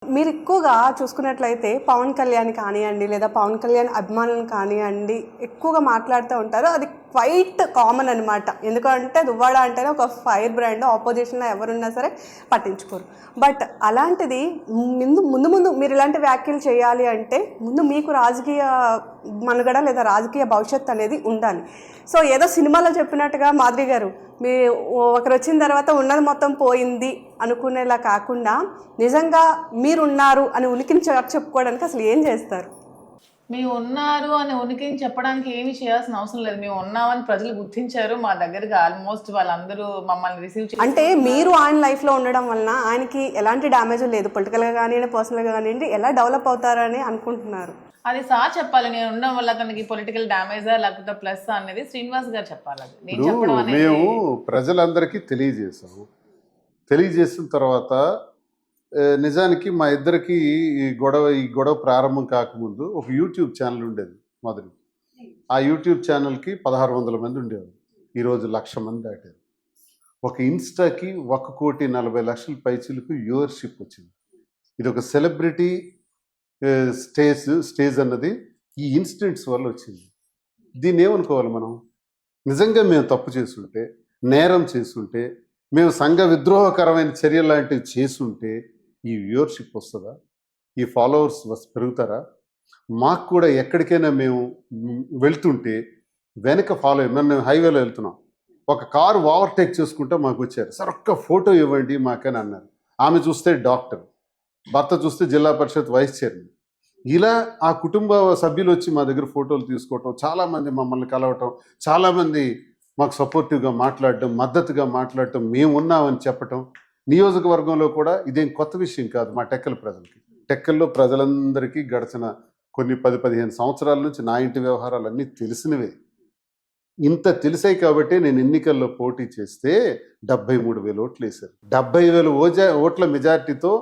మీరు ఎక్కువగా చూసుకున్నట్లయితే పవన్ కళ్యాణ్ కానివ్వండి లేదా పవన్ కళ్యాణ్ అభిమానులను కానివ్వండి ఎక్కువగా మాట్లాడుతూ ఉంటారు. అది క్వైట్ కామన్ అనమాట. ఎందుకంటే దువ్వాడ అంటేనే ఒక ఫైర్ బ్రాండ్, ఆపోజిషన్లో ఎవరున్నా సరే పట్టించుకోరు. బట్ అలాంటిది ముందు మీరు ఇలాంటి వ్యాఖ్యలు చేయాలి అంటే ముందు మీకు రాజకీయ మనుగడ లేదా రాజకీయ భవిష్యత్తు అనేది ఉండాలి. సో ఏదో సినిమాలో చెప్పినట్టుగా మాధురి గారు మీ ఒకరు వచ్చిన తర్వాత ఉన్నది మొత్తం పోయింది అనుకునేలా కాకుండా నిజంగా మీరున్నారు అని ఉనికిని చెప్పుకోవడానికి అసలు ఏం చేస్తారు? మేము ఉన్నారు అని ఉనికిని చెప్పడానికి ఏమీ చేయాల్సిన అవసరం లేదు. మేము ఉన్నామని ప్రజలు గుర్తించారు. మా దగ్గరికి ఆల్మోస్ట్ వాళ్ళందరూ మమ్మల్ని రిసీవ్ చేసి, అంటే మీరు ఆయన లైఫ్లో ఉండడం వలన ఆయనకి ఎలాంటి డ్యామేజ్ లేదు, పొలిటికల్గా కానివ్వండి పర్సనల్గా కానివ్వండి, ఎలా డెవలప్ అవుతారని అనుకుంటున్నారు? అది సార్ చెప్పాలి. నేను ఉండడం వల్ల అతనికి పొలిటికల్ డ్యామేజా లేకపోతే ప్లస్ అనేది శ్రీనివాస్ గారు చెప్పాలి. అది నేను చెప్పడం అనేది మేము ప్రజలందరికీ తెలియజేసాము. తెలియజేసిన తర్వాత నిజానికి మా ఇద్దరికి ఈ గొడవ ప్రారంభం కాకముందు ఒక యూట్యూబ్ ఛానల్ ఉండేది మొదలు. ఆ యూట్యూబ్ ఛానల్కి 1600 మంది ఉండేవారు. ఈరోజు 1,00,000 మంది దాటారు. ఒక ఇన్స్టాకి 1,40,00,000 పైచీలకు వ్యూవర్షిప్ వచ్చింది. ఇది ఒక సెలబ్రిటీ స్టేజ్ అన్నది ఈ ఇన్సిడెంట్స్ వల్ల వచ్చింది. దీన్ని ఏమనుకోవాలి మనం? నిజంగా మేము తప్పు చేస్తుంటే, నేరం చేస్తుంటే, మేము సంఘ విద్రోహకరమైన చర్య లాంటివి చేస్తుంటే ఈ వ్యూవర్షిప్ వస్తుందా? ఈ ఫాలోవర్స్ పెరుగుతారా? మాకు కూడా ఎక్కడికైనా మేము వెళ్తుంటే వెనక ఫాలో మేము హైవేలో వెళ్తున్నాం, ఒక కారు ఓవర్టేక్ చేసుకుంటే మాకు వచ్చారు, సార్ ఒక్క ఫోటో ఇవ్వండి మాకని అన్నారు. ఆమె చూస్తే డాక్టర్, భర్త చూస్తే జిల్లా పరిషత్ వైస్ చైర్మన్. ఇలా ఆ కుటుంబ సభ్యులు వచ్చి మా దగ్గర ఫోటోలు తీసుకోవటం, చాలామంది మమ్మల్ని కలవటం, చాలామంది మాకు సపోర్టివ్గా మాట్లాడటం, మద్దతుగా మాట్లాడటం, మేము ఉన్నామని చెప్పటం. నియోజకవర్గంలో కూడా ఇదేం కొత్త విషయం కాదు. మా టెక్కల ప్రజలకి, టెక్కల్లో ప్రజలందరికీ గడిచిన కొన్ని 10-15 సంవత్సరాల నుంచి నా ఇంటి వ్యవహారాలన్నీ తెలిసినవే. ఇంత తెలిసాయి కాబట్టి నేను ఎన్నికల్లో పోటీ చేస్తే 73,000 ఓట్లు వేశారు. 70,000 ఓట్ల మెజార్టీతో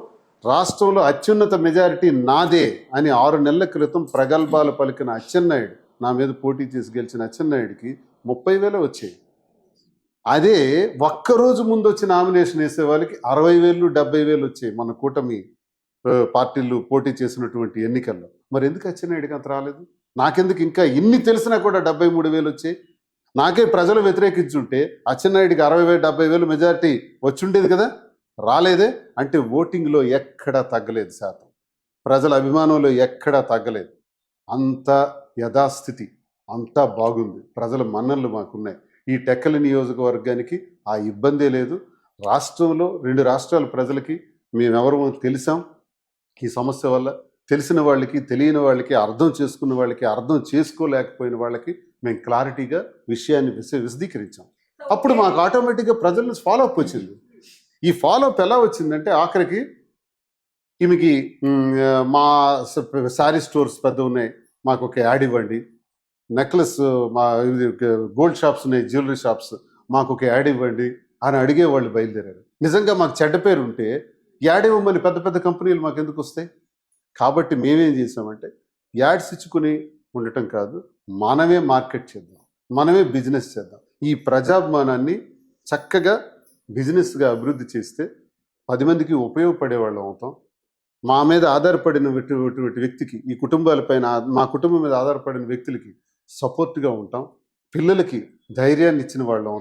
రాష్ట్రంలో అత్యున్నత మెజారిటీ నాదే అని 6 నెలల క్రితం ప్రగల్భాలు పలికిన అచ్చెన్నాయుడు, నా మీద పోటీ చేసి గెలిచిన అచ్చెన్నాయుడికి 30,000 వచ్చాయి. అదే ఒక్కరోజు ముందు వచ్చి నామినేషన్ వేసే వాళ్ళకి 60,000, 70,000 వచ్చాయి మన కూటమి పార్టీలు పోటీ చేసినటువంటి ఎన్నికల్లో. మరి ఎందుకు అచ్చెన్నాయుడికి అంత రాలేదు? నాకెందుకు ఇంకా ఇన్ని తెలిసినా కూడా 73,000 వచ్చాయి? నాకే ప్రజలు వ్యతిరేకించుంటే అచ్చెన్నాయుడికి 60,000, 70,000 మెజారిటీ వచ్చుండేది కదా. రాలేదే. అంటే ఓటింగ్లో ఎక్కడా తగ్గలేదు శాతం, ప్రజల అభిమానంలో ఎక్కడా తగ్గలేదు. అంత యథాస్థితి, అంతా బాగుంది. ప్రజల మన్ననలు మాకున్నాయి. ఈ టెక్కల నియోజకవర్గానికి ఆ ఇబ్బందే లేదు. రాష్ట్రంలో 2 రాష్ట్రాల ప్రజలకి మేమెవరో తెలిసాం. ఈ సమస్య వల్ల తెలిసిన వాళ్ళకి, తెలియని వాళ్ళకి, అర్థం చేసుకున్న వాళ్ళకి, అర్థం చేసుకోలేకపోయిన వాళ్ళకి మేము క్లారిటీగా విషయాన్ని విశదీకరించాం. అప్పుడు మాకు ఆటోమేటిక్గా ప్రజల నుంచి ఫాలోఅప్ వచ్చింది. ఈ ఫాలోఅప్ ఎలా వచ్చిందంటే ఆఖరికి ఈమెకి మా శారీ స్టోర్స్ పెద్ద ఉన్నాయి, మాకు ఒక యాడ్ ఇవ్వండి. నెక్లెస్ మా గోల్డ్ షాప్స్ ఉన్నాయి, జ్యువెలరీ షాప్స్, మాకు ఒక యాడ్ ఇవ్వండి అని అడిగే వాళ్ళు బయలుదేరారు. నిజంగా మాకు చెడ్డ పేరు ఉంటే యాడ్ ఇవ్వమని పెద్ద పెద్ద కంపెనీలు మాకు ఎందుకు వస్తాయి? కాబట్టి మేమేం చేసామంటే యాడ్స్ ఇచ్చుకుని ఉండటం కాదు, మనమే మార్కెట్ చేద్దాం, మనమే బిజినెస్ చేద్దాం. ఈ ప్రజాభిమానాన్ని చక్కగా బిజినెస్గా అభివృద్ధి చేస్తే 10 మందికి ఉపయోగపడేవాళ్ళం అవుతాం. మా మీద ఆధారపడిన వ్యక్తికి, ఈ కుటుంబాలపైన, మా కుటుంబం మీద ఆధారపడిన వ్యక్తులకి సపోర్ట్గా ఉంటాం. పిల్లలకి ధైర్యాన్ని ఇచ్చిన వాళ్ళం.